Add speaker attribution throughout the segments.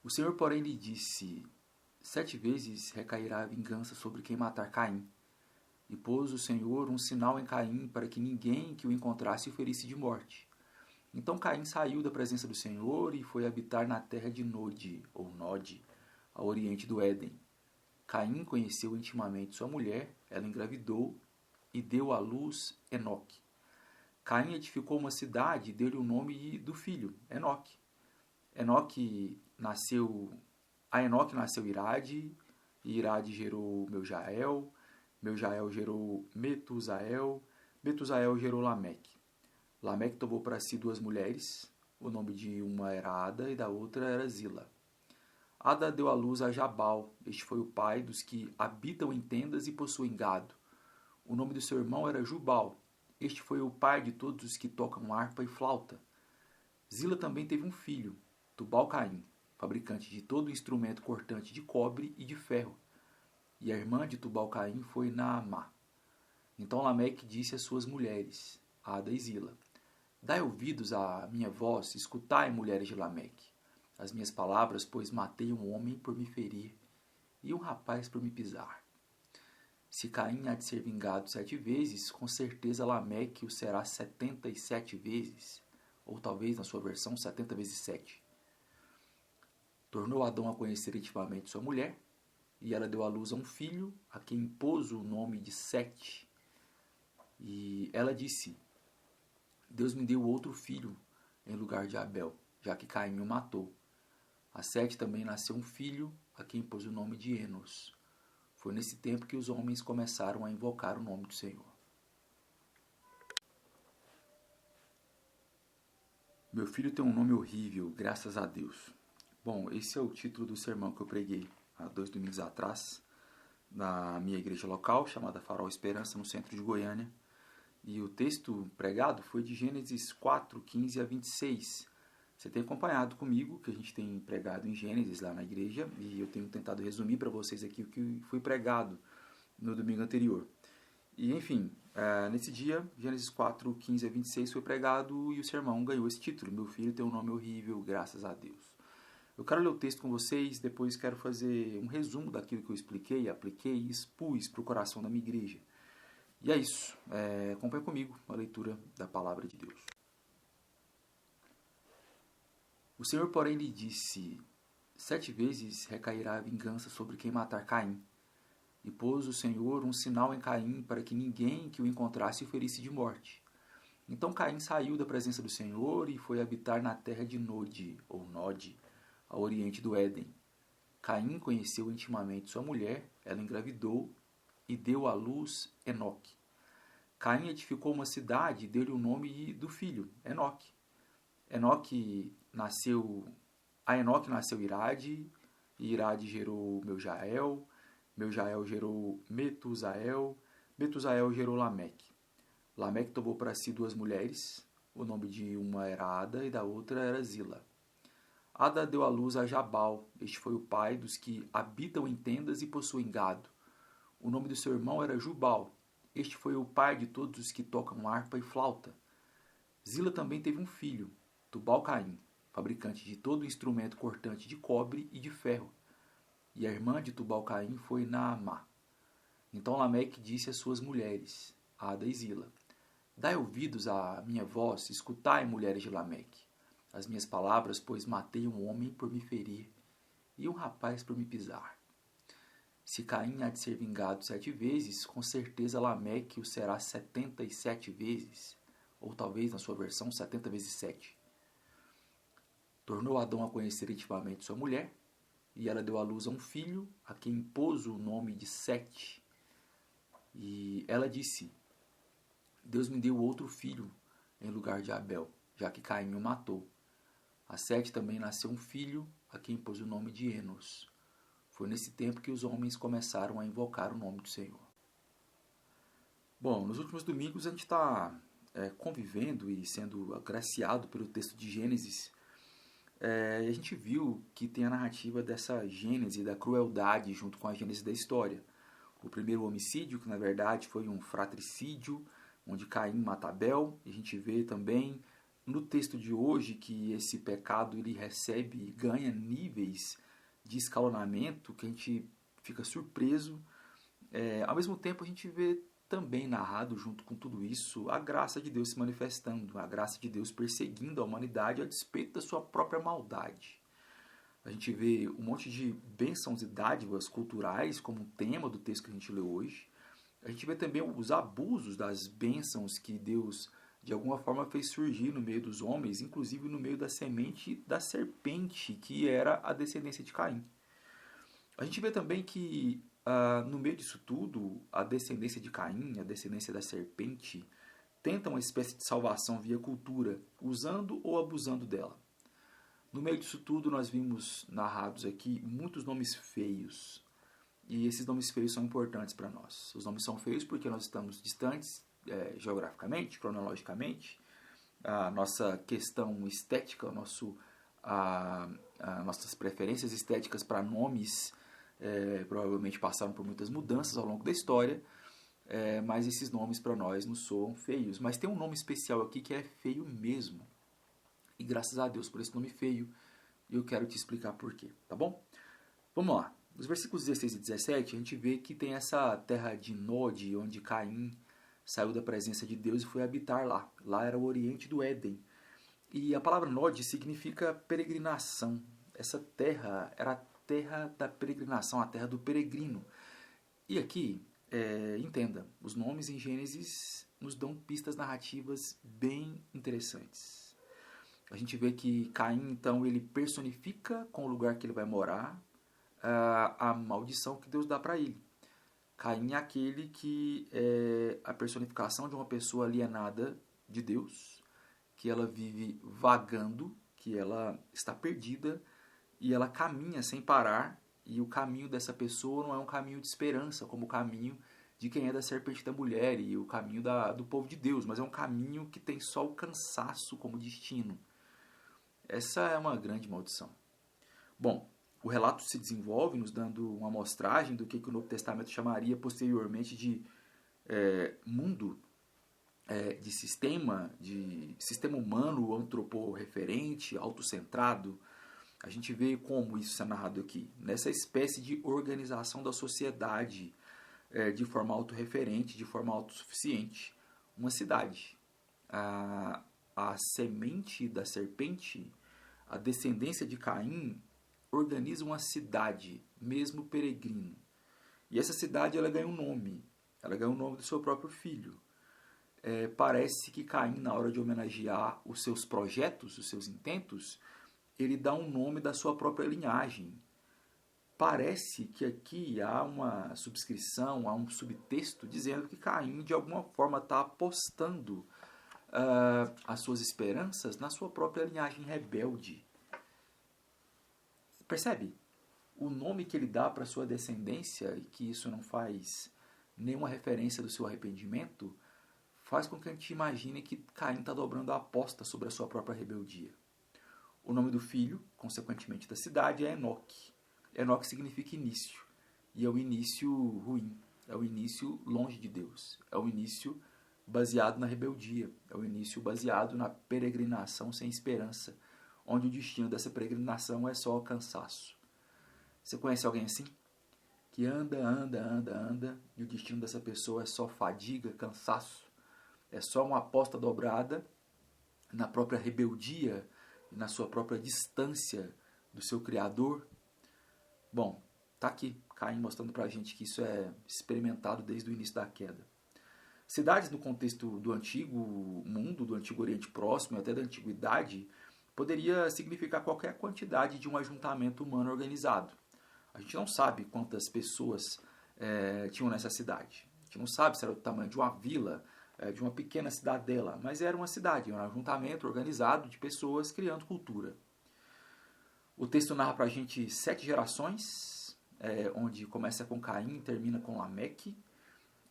Speaker 1: O Senhor, porém, lhe disse: 7 vezes recairá a vingança sobre quem matar Caim. E pôs o Senhor um sinal em Caim, para que ninguém que o encontrasse o ferisse de morte. Então Caim saiu da presença do Senhor e foi habitar na terra de Nod, ou Nod, ao oriente do Éden. Caim conheceu intimamente sua mulher, ela engravidou e deu à luz Enoque. Caim edificou uma cidade e deu-lhe o nome do filho, Enoque. A Enoque nasceu Irade, e Irade gerou Meujael, Meujael gerou Metusael, Metusael gerou Lameque. Lameque tomou para si 2 mulheres, o nome de uma era Ada e da outra era Zila. Ada deu à luz a Jabal, este foi o pai dos que habitam em tendas e possuem gado. O nome do seu irmão era Jubal, este foi o pai de todos os que tocam harpa e flauta. Zila também teve um filho, Tubal-Caim, fabricante de todo instrumento cortante de cobre e de ferro. E a irmã de Tubal-Caim foi Naamá. Então Lameque disse às suas mulheres, Ada e Zila: Dai ouvidos à minha voz, escutai, mulheres de Lameque, as minhas palavras, pois matei um homem por me ferir e um rapaz por me pisar. Se Caim há de ser vingado 7 vezes, com certeza Lameque o será 77 vezes, ou talvez na sua versão 70 vezes 7. Tornou Adão a conhecer intimamente sua mulher, e ela deu à luz a um filho, a quem pôs o nome de Sete. E ela disse: Deus me deu outro filho em lugar de Abel, já que Caim o matou. A Sete também nasceu um filho, a quem pôs o nome de Enos. Foi nesse tempo que os homens começaram a invocar o nome do Senhor. Meu filho tem um nome horrível, graças a Deus. Bom, esse é o título do sermão que eu preguei há 2 domingos atrás, na minha igreja local, chamada Farol Esperança, no centro de Goiânia. E o texto pregado foi de Gênesis 4, 15 a 26. Você tem acompanhado comigo, que a gente tem pregado em Gênesis lá na igreja, e eu tenho tentado resumir para vocês aqui o que foi pregado no domingo anterior. E, enfim, nesse dia, Gênesis 4, 15 a 26 foi pregado e o sermão ganhou esse título: Meu filho tem um nome horrível, graças a Deus. Eu quero ler o texto com vocês, depois quero fazer um resumo daquilo que eu expliquei, apliquei e expus para o coração da minha igreja. E é isso. Acompanhe comigo a leitura da palavra de Deus. O Senhor, porém, lhe disse: 7 vezes recairá a vingança sobre quem matar Caim. E pôs o Senhor um sinal em Caim, para que ninguém que o encontrasse o ferisse de morte. Então Caim saiu da presença do Senhor e foi habitar na terra de Nod, ou Nod, ao oriente do Éden. Caim conheceu intimamente sua mulher, ela engravidou e deu à luz Enoque. Caim edificou uma cidade e deu-lhe o nome do filho, Enoque. A Enoque nasceu Irade, e Irade gerou Meujael, Meujael gerou Metusael, Metusael gerou Lameque. Lameque tomou para si 2 mulheres, o nome de uma era Ada e da outra era Zila. Ada deu à luz a Jabal, este foi o pai dos que habitam em tendas e possuem gado. O nome do seu irmão era Jubal, este foi o pai de todos os que tocam harpa e flauta. Zila também teve um filho, Tubal-Caim, fabricante de todo instrumento cortante de cobre e de ferro. E a irmã de Tubal-Caim foi Naamá. Então Lameque disse às suas mulheres, Ada e Zila: Dai ouvidos à minha voz, escutai, mulheres de Lameque, as minhas palavras, pois matei um homem por me ferir e um rapaz por me pisar. Se Caim há de ser vingado 7 vezes, com certeza Lameque o será 77 vezes, ou talvez na sua versão 70 vezes 7. Tornou Adão a conhecer intimamente sua mulher, e ela deu à luz a um filho, a quem pôs o nome de Sete. E ela disse: Deus me deu outro filho em lugar de Abel, já que Caim o matou. A Sete também nasceu um filho, a quem pôs o nome de Enos. Foi nesse tempo que os homens começaram a invocar o nome do Senhor. Bom, nos últimos domingos a gente está convivendo e sendo agraciado pelo texto de Gênesis. A gente viu que tem a narrativa dessa gênese da crueldade junto com a gênese da história. O primeiro homicídio, que na verdade foi um fratricídio, onde Caim mata Abel. E a gente vê também no texto de hoje que esse pecado ele recebe e ganha níveis de escalonamento que a gente fica surpreso. Ao mesmo tempo a gente vê também narrado junto com tudo isso a graça de Deus se manifestando, a graça de Deus perseguindo a humanidade a despeito da sua própria maldade. A gente vê um monte de bênçãos e dádivas culturais como tema do texto que a gente lê hoje. A gente vê também os abusos das bênçãos que Deus de alguma forma fez surgir no meio dos homens, inclusive no meio da semente da serpente, que era a descendência de Caim. A gente vê também que no meio disso tudo, a descendência de Caim, a descendência da serpente, tenta uma espécie de salvação via cultura, usando ou abusando dela. No meio disso tudo, nós vimos narrados aqui muitos nomes feios. E esses nomes feios são importantes para nós. Os nomes são feios porque nós estamos distantes geograficamente, cronologicamente. A nossa questão estética, nossas preferências estéticas para nomes provavelmente passaram por muitas mudanças ao longo da história, mas esses nomes para nós nos soam feios. Mas tem um nome especial aqui que é feio mesmo. E graças a Deus por esse nome feio, eu quero te explicar por quê, tá bom? Vamos lá. Nos versículos 16 e 17, a gente vê que tem essa terra de Nod, onde Caim saiu da presença de Deus e foi habitar lá. Lá era o oriente do Éden. E a palavra Nod significa peregrinação. Essa terra era a terra da peregrinação, a terra do peregrino. E aqui, entenda, os nomes em Gênesis nos dão pistas narrativas bem interessantes. A gente vê que Caim, então, ele personifica com o lugar que ele vai morar a maldição que Deus dá para ele. Caim é aquele que é a personificação de uma pessoa alienada de Deus, que ela vive vagando, que ela está perdida e ela caminha sem parar, e o caminho dessa pessoa não é um caminho de esperança, como o caminho de quem é da serpente da mulher e o caminho do povo de Deus, mas é um caminho que tem só o cansaço como destino. Essa é uma grande maldição. Bom, o relato se desenvolve nos dando uma amostragem do que o Novo Testamento chamaria posteriormente de mundo, de sistema humano antroporreferente, autocentrado. A gente vê como isso é narrado aqui, nessa espécie de organização da sociedade de forma autorreferente, de forma autossuficiente. Uma cidade. A semente da serpente, a descendência de Caim, organiza uma cidade, mesmo peregrino. E essa cidade ela ganha um nome. Ela ganha o nome do seu próprio filho. Parece que Caim, na hora de homenagear os seus projetos, os seus intentos, ele dá um nome da sua própria linhagem. Parece que aqui há uma subscrição, há um subtexto dizendo que Caim, de alguma forma, está apostando as suas esperanças na sua própria linhagem rebelde. Percebe? O nome que ele dá para sua descendência, e que isso não faz nenhuma referência do seu arrependimento, faz com que a gente imagine que Caim está dobrando a aposta sobre a sua própria rebeldia. O nome do filho, consequentemente da cidade, é Enoque. Enoque significa início, e é o início ruim, é o início longe de Deus, é o início baseado na rebeldia, é o início baseado na peregrinação sem esperança, onde o destino dessa peregrinação é só cansaço. Você conhece alguém assim? Que anda, e o destino dessa pessoa é só fadiga, cansaço, é só uma aposta dobrada na própria rebeldia, na sua própria distância do seu Criador. Bom, tá aqui Caim mostrando pra gente que isso é experimentado desde o início da queda. Cidades no contexto do antigo mundo, do antigo Oriente Próximo e até da antiguidade, poderia significar qualquer quantidade de um ajuntamento humano organizado. A gente não sabe quantas pessoas tinham nessa cidade. A gente não sabe se era o tamanho de uma vila, de uma pequena cidadela, mas era uma cidade, um ajuntamento organizado de pessoas criando cultura. O texto narra pra gente 7 gerações, onde começa com Caim e termina com Lameque.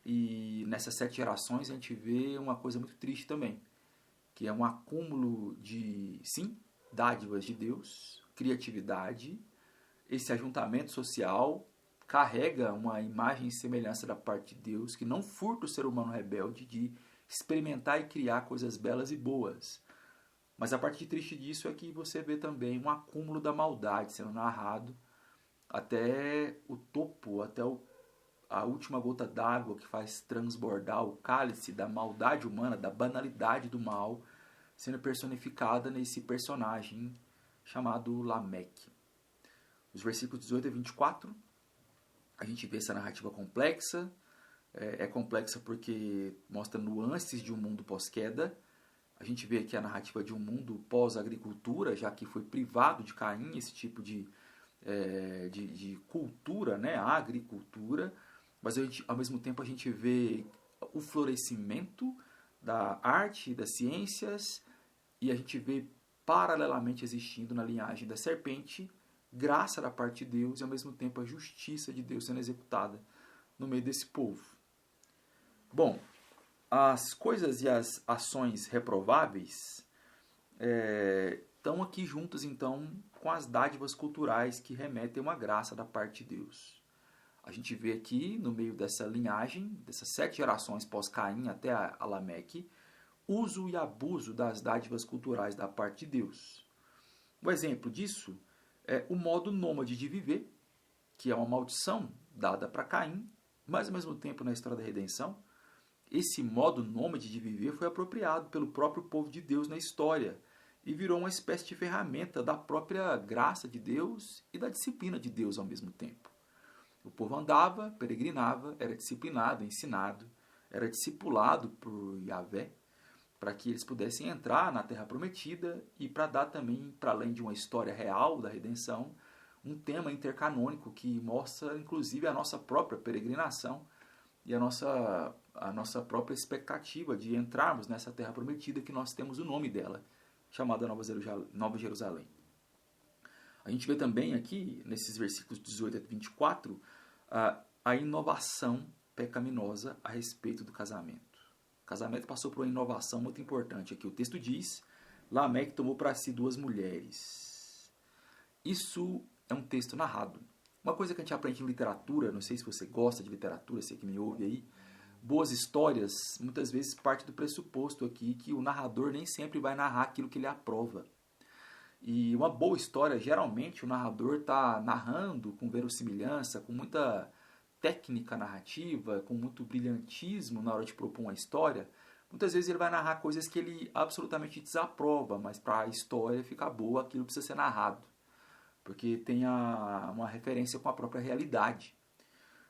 Speaker 1: E nessas 7 gerações a gente vê uma coisa muito triste também, que é um acúmulo de, sim, dádivas de Deus, criatividade. Esse ajuntamento social carrega uma imagem e semelhança da parte de Deus, que não furta o ser humano rebelde de experimentar e criar coisas belas e boas. Mas a parte triste disso é que você vê também um acúmulo da maldade sendo narrado até o topo, a última gota d'água que faz transbordar o cálice da maldade humana, da banalidade do mal, sendo personificada nesse personagem chamado Lameque. Os versículos 18 a 24, a gente vê essa narrativa complexa. É complexa porque mostra nuances de um mundo pós-queda. A gente vê aqui a narrativa de um mundo pós-agricultura, já que foi privado de Caim esse tipo de cultura, né? A agricultura. Mas ao mesmo tempo a gente vê o florescimento da arte, das ciências, e a gente vê paralelamente existindo na linhagem da serpente graça da parte de Deus e ao mesmo tempo a justiça de Deus sendo executada no meio desse povo. Bom, as coisas e as ações reprováveis estão aqui juntas, então, com as dádivas culturais que remetem a uma graça da parte de Deus. A gente vê aqui, no meio dessa linhagem, dessas 7 gerações pós-Caim até a Lameque, uso e abuso das dádivas culturais da parte de Deus. Um exemplo disso é o modo nômade de viver, que é uma maldição dada para Caim, mas, ao mesmo tempo, na história da redenção, esse modo nômade de viver foi apropriado pelo próprio povo de Deus na história e virou uma espécie de ferramenta da própria graça de Deus e da disciplina de Deus ao mesmo tempo. O povo andava, peregrinava, era disciplinado, ensinado, era discipulado por Yahvé para que eles pudessem entrar na Terra Prometida e para dar também, para além de uma história real da redenção, um tema intercanônico que mostra inclusive a nossa própria peregrinação e a nossa própria expectativa de entrarmos nessa Terra Prometida que nós temos o nome dela, chamada Nova Jerusalém. A gente vê também aqui, nesses versículos 18 a 24, a inovação pecaminosa a respeito do casamento. O casamento passou por uma inovação muito importante aqui. O texto diz, Lameque tomou para si 2 mulheres. Isso é um texto narrado. Uma coisa que a gente aprende em literatura, não sei se você gosta de literatura, você que me ouve aí, boas histórias, muitas vezes parte do pressuposto aqui que o narrador nem sempre vai narrar aquilo que ele aprova. E uma boa história, geralmente o narrador está narrando com verossimilhança, com muita técnica narrativa, com muito brilhantismo na hora de propor uma história. Muitas vezes ele vai narrar coisas que ele absolutamente desaprova, mas para a história ficar boa, aquilo precisa ser narrado, porque tem uma referência com a própria realidade.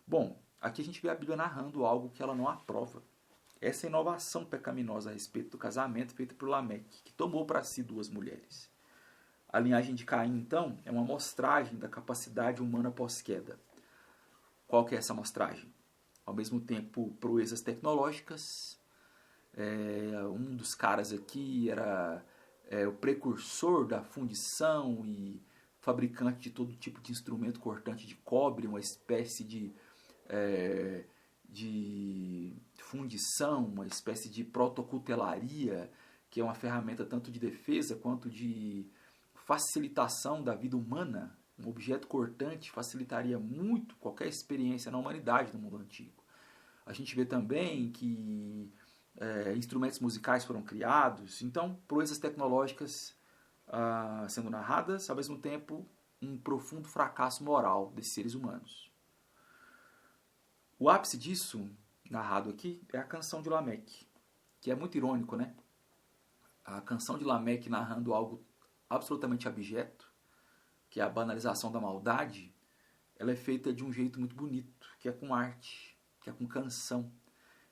Speaker 1: Bom, aqui a gente vê a Bíblia narrando algo que ela não aprova. Essa inovação pecaminosa a respeito do casamento feita por Lameque, que tomou para si 2 mulheres. A linhagem de Caim, então, é uma amostragem da capacidade humana pós-queda. Qual que é essa amostragem? Ao mesmo tempo, proezas tecnológicas. Um dos caras aqui era o precursor da fundição e fabricante de todo tipo de instrumento cortante de cobre, uma espécie de fundição, uma espécie de protocutelaria, que é uma ferramenta tanto de defesa quanto de facilitação da vida humana. Um objeto cortante facilitaria muito qualquer experiência na humanidade no mundo antigo. A gente vê também que instrumentos musicais foram criados, então proezas tecnológicas sendo narradas, ao mesmo tempo um profundo fracasso moral desses seres humanos. O ápice disso, narrado aqui, é a canção de Lameque, que é muito irônico, né? A canção de Lameque narrando algo absolutamente abjeto, que é a banalização da maldade, ela é feita de um jeito muito bonito, que é com arte, que é com canção,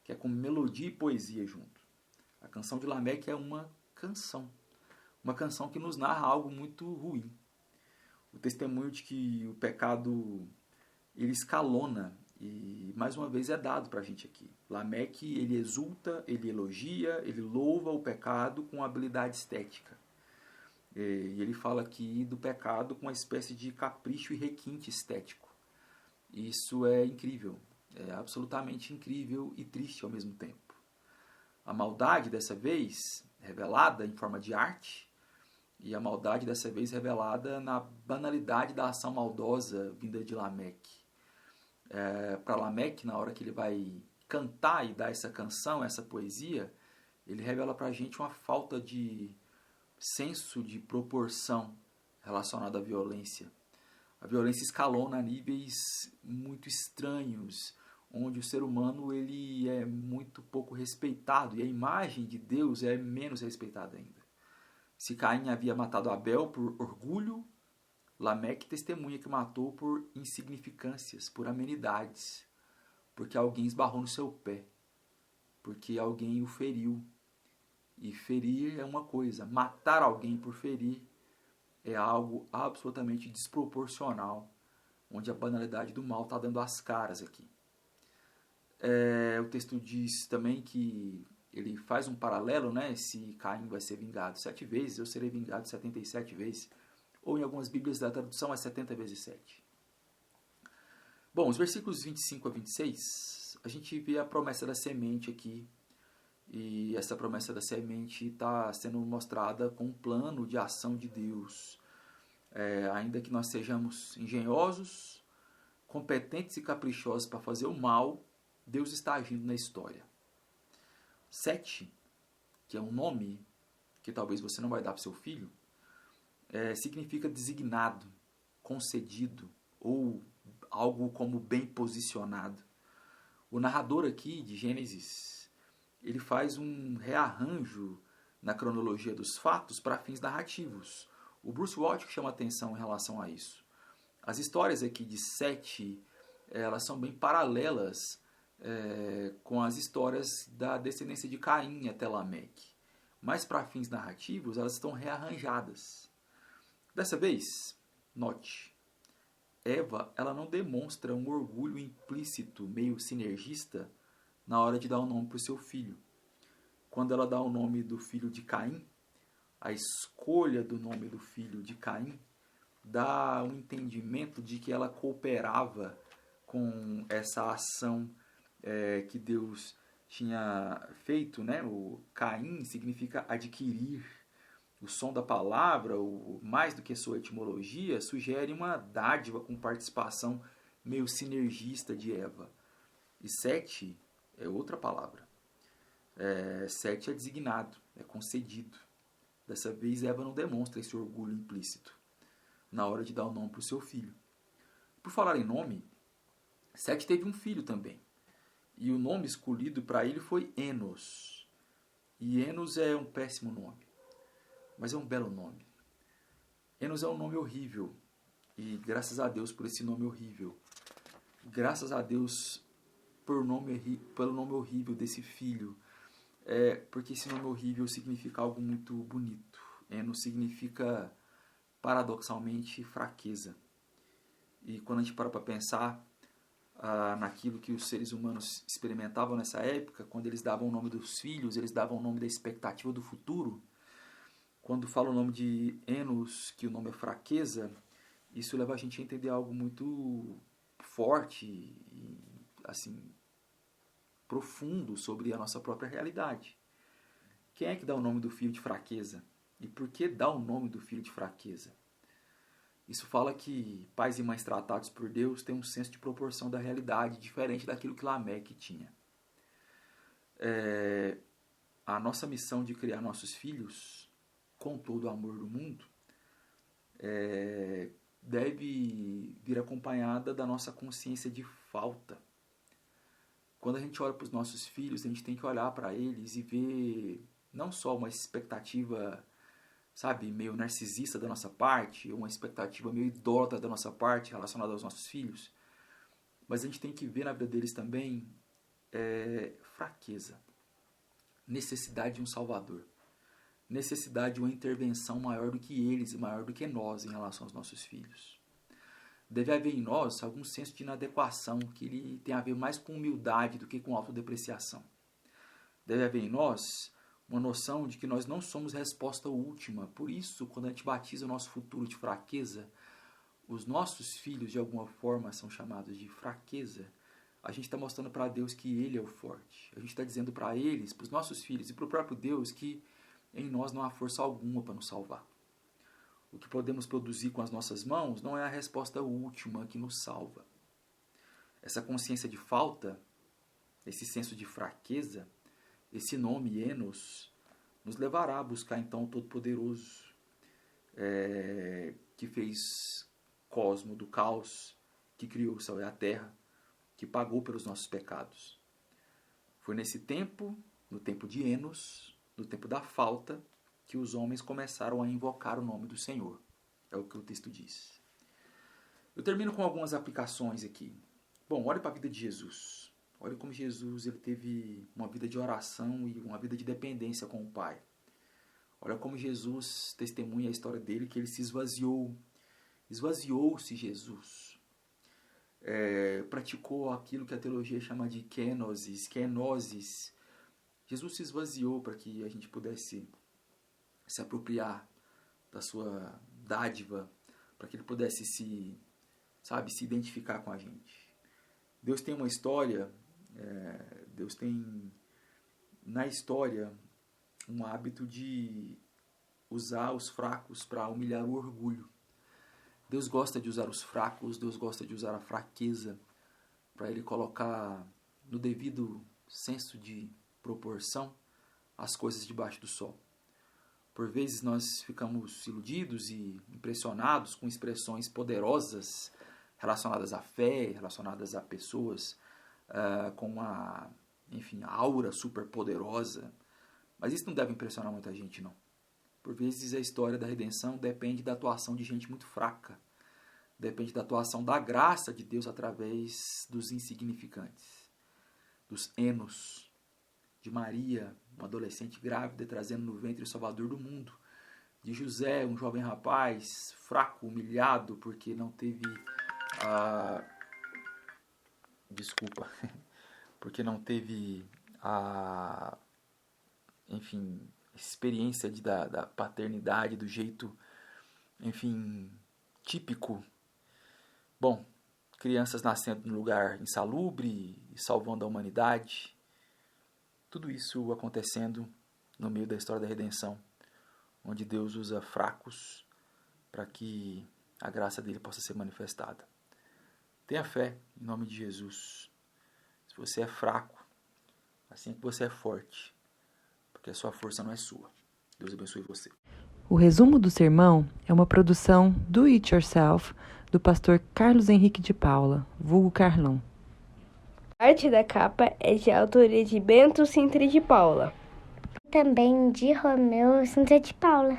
Speaker 1: que é com melodia e poesia junto. A canção de Lameque é uma canção que nos narra algo muito ruim. O testemunho de que o pecado ele escalona e mais uma vez é dado para a gente aqui. Lameque ele exulta, ele elogia, ele louva o pecado com habilidade estética. E ele fala aqui do pecado com uma espécie de capricho e requinte estético. Isso é incrível, é absolutamente incrível e triste ao mesmo tempo. A maldade dessa vez revelada em forma de arte e a maldade dessa vez revelada na banalidade da ação maldosa vinda de Lameque. Para Lameque, na hora que ele vai cantar e dar essa canção, essa poesia, ele revela para a gente uma falta de senso de proporção relacionado à violência. A violência escalona a níveis muito estranhos, onde o ser humano ele é muito pouco respeitado e a imagem de Deus é menos respeitada ainda. Se Caim havia matado Abel por orgulho, Lameque testemunha que matou por insignificâncias, por amenidades, porque alguém esbarrou no seu pé, porque alguém o feriu. E ferir é uma coisa, matar alguém por ferir é algo absolutamente desproporcional, onde a banalidade do mal está dando as caras aqui. O texto diz também que ele faz um paralelo, né? Se Caim vai ser vingado 7 vezes, eu serei vingado 77 vezes. Ou em algumas bíblias da tradução é 70 vezes 7. Bom, os versículos 25 a 26, a gente vê a promessa da semente aqui. E essa promessa da semente está sendo mostrada com um plano de ação de Deus. Ainda que nós sejamos engenhosos, competentes e caprichosos para fazer o mal, Deus está agindo na história. 7, que é um nome que talvez você não vai dar para seu filho, significa designado, concedido ou algo como bem posicionado. O narrador aqui de Gênesis, ele faz um rearranjo na cronologia dos fatos para fins narrativos. O Bruce Waltke chama atenção em relação a isso. As histórias aqui de Sete, elas são bem paralelas com as histórias da descendência de Caim até Lameque. Mas para fins narrativos, elas estão rearranjadas. Dessa vez, note, Eva ela não demonstra um orgulho implícito, meio sinergista, na hora de dar o nome para o seu filho. Quando ela dá o nome do filho de Caim, a escolha do nome do filho de Caim dá um entendimento de que ela cooperava com essa ação que Deus tinha feito, né? O Caim significa adquirir. O som da palavra, mais do que sua etimologia, sugere uma dádiva com participação meio sinergista de Eva. E Sete é outra palavra. Sete é designado, é concedido. Dessa vez, Eva não demonstra esse orgulho implícito na hora de dar o nome para o seu filho. Por falar em nome, Sete teve um filho também. E o nome escolhido para ele foi Enos. E Enos é um péssimo nome, mas é um belo nome. Enos é um nome horrível. E graças a Deus por esse nome horrível. Graças a Deus pelo nome horrível desse filho. Porque esse nome horrível significa algo muito bonito. Enos significa, paradoxalmente, fraqueza. E quando a gente para pensar naquilo que os seres humanos experimentavam nessa época, quando eles davam o nome dos filhos, eles davam o nome da expectativa do futuro. Quando fala o nome de Enos, que o nome é fraqueza, isso leva a gente a entender algo muito forte e, assim, profundo sobre a nossa própria realidade. Quem é que dá o nome do filho de fraqueza? E por que dá o nome do filho de fraqueza? Isso fala que pais e mães tratados por Deus têm um senso de proporção da realidade diferente daquilo que Lameque tinha. A nossa missão de criar nossos filhos com todo o amor do mundo deve vir acompanhada da nossa consciência de falta. Quando a gente olha para os nossos filhos, a gente tem que olhar para eles e ver não só uma expectativa, sabe, meio narcisista da nossa parte, ou uma expectativa meio idólatra da nossa parte relacionada aos nossos filhos, mas a gente tem que ver na vida deles também fraqueza, necessidade de um salvador, necessidade de uma intervenção maior do que eles e maior do que nós em relação aos nossos filhos. Deve haver em nós algum senso de inadequação que ele tem a ver mais com humildade do que com autodepreciação. Deve haver em nós uma noção de que nós não somos resposta última. Por isso, quando a gente batiza o nosso futuro de fraqueza, os nossos filhos de alguma forma são chamados de fraqueza. A gente está mostrando para Deus que Ele é o forte. A gente está dizendo para eles, para os nossos filhos e para o próprio Deus que em nós não há força alguma para nos salvar. O que podemos produzir com as nossas mãos não é a resposta última que nos salva. Essa consciência de falta, esse senso de fraqueza, esse nome Enos, nos levará a buscar então o Todo-Poderoso, que fez cosmo do caos, que criou o céu e a terra, que pagou pelos nossos pecados. Foi nesse tempo, no tempo de Enos, no tempo da falta, que os homens começaram a invocar o nome do Senhor. É o que o texto diz. Eu termino com algumas aplicações aqui. Bom, olhe para a vida de Jesus. Olhe como Jesus ele teve uma vida de oração e uma vida de dependência com o Pai. Olha como Jesus testemunha a história dele, que ele se esvaziou. Esvaziou-se Jesus. Praticou aquilo que a teologia chama de kenosis. Jesus se esvaziou para que a gente pudesse se apropriar da sua dádiva, para que ele pudesse se identificar com a gente. Deus tem uma história, Deus tem na história um hábito de usar os fracos para humilhar o orgulho. Deus gosta de usar os fracos, Deus gosta de usar a fraqueza para ele colocar no devido senso de proporção as coisas debaixo do sol. Por vezes nós ficamos iludidos e impressionados com expressões poderosas relacionadas à fé, relacionadas a pessoas com uma, aura super poderosa. Mas isso não deve impressionar muita gente, não. Por vezes a história da redenção depende da atuação de gente muito fraca. Depende da atuação da graça de Deus através dos insignificantes. Dos Enos, de Maria, uma adolescente grávida trazendo no ventre o Salvador do mundo. De José, um jovem rapaz fraco, humilhado, porque não teve porque não teve a experiência da paternidade do jeito, típico. Bom, crianças nascendo num lugar insalubre e salvando a humanidade. Tudo isso acontecendo no meio da história da redenção, onde Deus usa fracos para que a graça dele possa ser manifestada. Tenha fé em nome de Jesus. Se você é fraco, assim é que você é forte, porque a sua força não é sua. Deus abençoe você.
Speaker 2: O resumo do sermão é uma produção do It Yourself do pastor Carlos Henrique de Paula, vulgo Carlão.
Speaker 3: A arte da capa é de autoria de Bento Sintra de Paula.
Speaker 4: Também de Romeu Sintra de Paula.